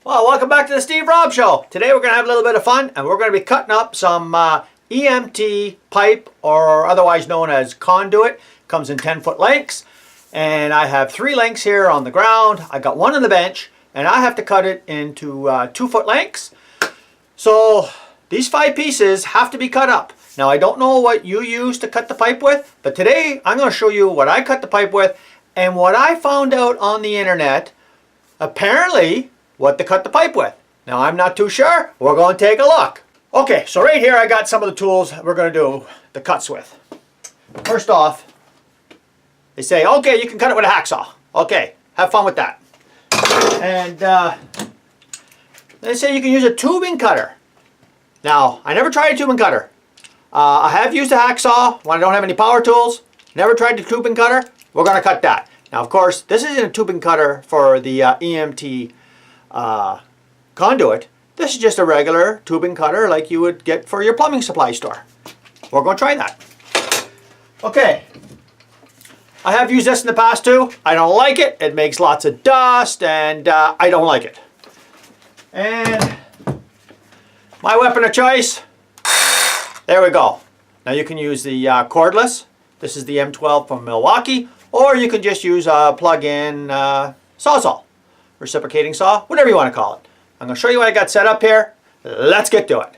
Well, welcome back to the Steve Rob Show. Today we're going to have a little bit of fun and we're going to be cutting up some EMT pipe, or otherwise known as conduit. Comes in 10-foot lengths, and I have 3 lengths here on the ground. I got 1 on the bench, and I have to cut it into 2-foot lengths. So these 5 pieces have to be cut up. Now I don't know what you use to cut the pipe with, but today I'm going to show you what I cut the pipe with and what I found out on the internet, apparently, what to cut the pipe with. Now I'm not too sure. We're going to take a look. Okay, so right here I got some of the tools we're going to do the cuts with. First off, they say, okay, you can cut it with a hacksaw. Okay, have fun with that. And they say you can use a tubing cutter. Now, I never tried a tubing cutter. I have used a hacksaw when I don't have any power tools. Never tried the tubing cutter. We're going to cut that. Now, of course, this isn't a tubing cutter for the EMT conduit. This is just a regular tubing cutter like you would get for your plumbing supply store. We're going to try that. Okay. I have used this in the past too. I don't like it. It makes lots of dust and I don't like it. And my weapon of choice, there we go. Now you can use the cordless. This is the M12 from Milwaukee, or you can just use a plug-in Sawzall, reciprocating saw, whatever you want to call it. I'm going to show you what I got set up here. Let's get to it.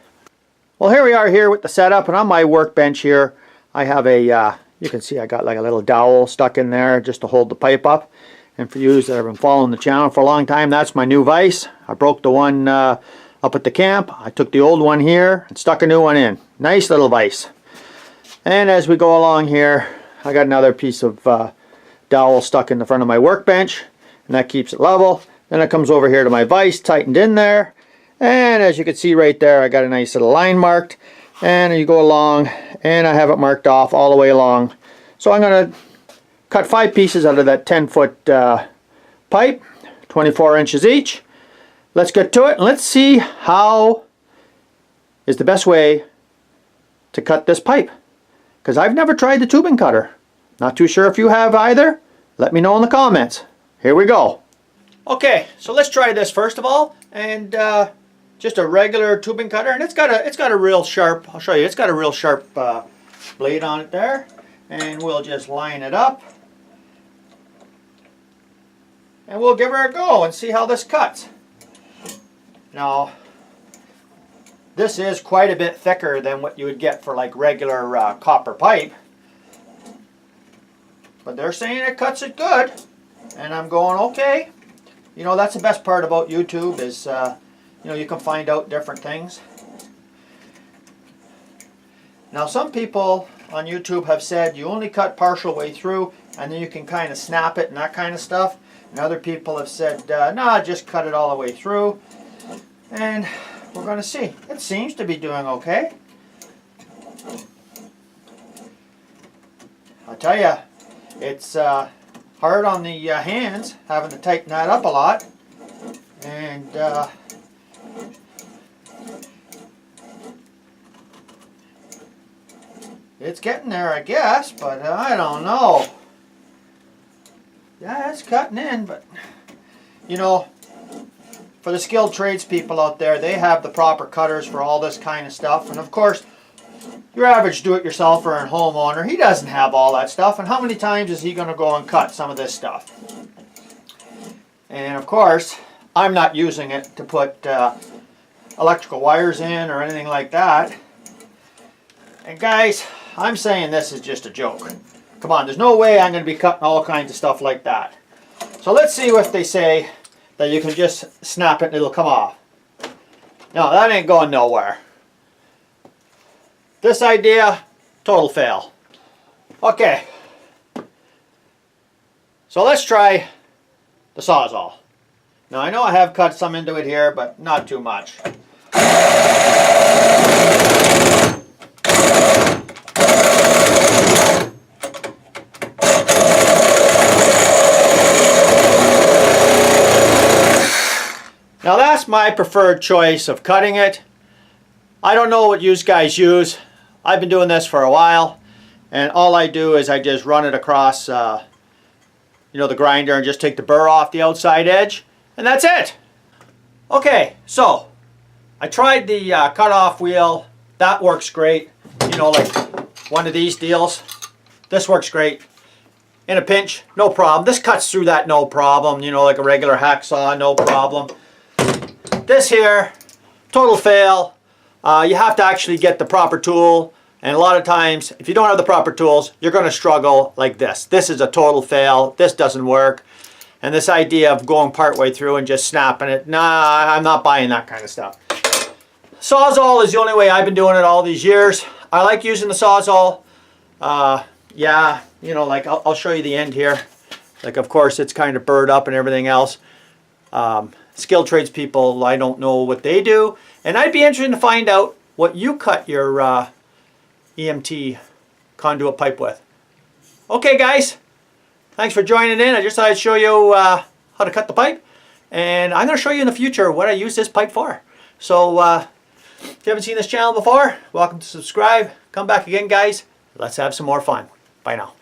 Well, here we are here with the setup, and on my workbench here, I have a, you can see I got like a little dowel stuck in there just to hold the pipe up. And for you that have been following the channel for a long time, that's my new vise. I broke the one up at the camp. I took the old one here and stuck a new one in. Nice little vise. And as we go along here, I got another piece of dowel stuck in the front of my workbench, and that keeps it level. Then it comes over here to my vise, tightened in there. And as you can see right there, I got a nice little line marked. And you go along, and I have it marked off all the way along. So I'm going to cut 5 pieces out of that 10-foot pipe, 24 inches each. Let's get to it, and let's see how is the best way to cut this pipe. Because I've never tried the tubing cutter. Not too sure if you have either. Let me know in the comments. Here we go. Okay, so let's try this first of all, and just a regular tubing cutter, and it's got a real sharp. I'll show you. It's got a real sharp blade on it there, and we'll just line it up, and we'll give her a go and see how this cuts. Now, this is quite a bit thicker than what you would get for like regular copper pipe, but they're saying it cuts it good, and I'm going okay. You know, that's the best part about YouTube is, you know, you can find out different things. Now, some people on YouTube have said you only cut partial way through and then you can kind of snap it and that kind of stuff. And other people have said, nah, just cut it all the way through. And we're going to see. It seems to be doing okay. I'll tell you, it's hard on the hands, having to tighten that up a lot, and it's getting there, I guess, but I don't know. Yeah, it's cutting in, but you know, for the skilled tradespeople out there, they have the proper cutters for all this kind of stuff, and of course, your average do-it-yourselfer and homeowner, he doesn't have all that stuff, and how many times is he going to go and cut some of this stuff? And of course, I'm not using it to put electrical wires in or anything like that. And guys, I'm saying this is just a joke. Come on, there's no way I'm going to be cutting all kinds of stuff like that. So let's see if they say that you can just snap it and it'll come off. No, that ain't going nowhere. This idea, total fail. Okay, so let's try the Sawzall. Now I know I have cut some into it here, but not too much. Now that's my preferred choice of cutting it. I don't know what you guys use. I've been doing this for a while, and all I do is I just run it across you know, the grinder and just take the burr off the outside edge, and that's it. Okay, so I tried the cutoff wheel. That works great. You know, like one of these deals. This works great. In a pinch, no problem. This cuts through that, no problem. You know, like a regular hacksaw, no problem. This here, total fail. You have to actually get the proper tool. And a lot of times, if you don't have the proper tools, you're going to struggle like this. This is a total fail. This doesn't work. And this idea of going partway through and just snapping it, nah, I'm not buying that kind of stuff. Sawzall is the only way I've been doing it all these years. I like using the Sawzall. Yeah, you know, like I'll show you the end here. Like, of course, it's kind of burred up and everything else. Skilled tradespeople, I don't know what they do. And I'd be interested to find out what you cut your EMT conduit pipe with. Okay, guys. Thanks for joining in. I just thought I'd show you how to cut the pipe. And I'm going to show you in the future what I use this pipe for. So, if you haven't seen this channel before, welcome to subscribe. Come back again, guys. Let's have some more fun. Bye now.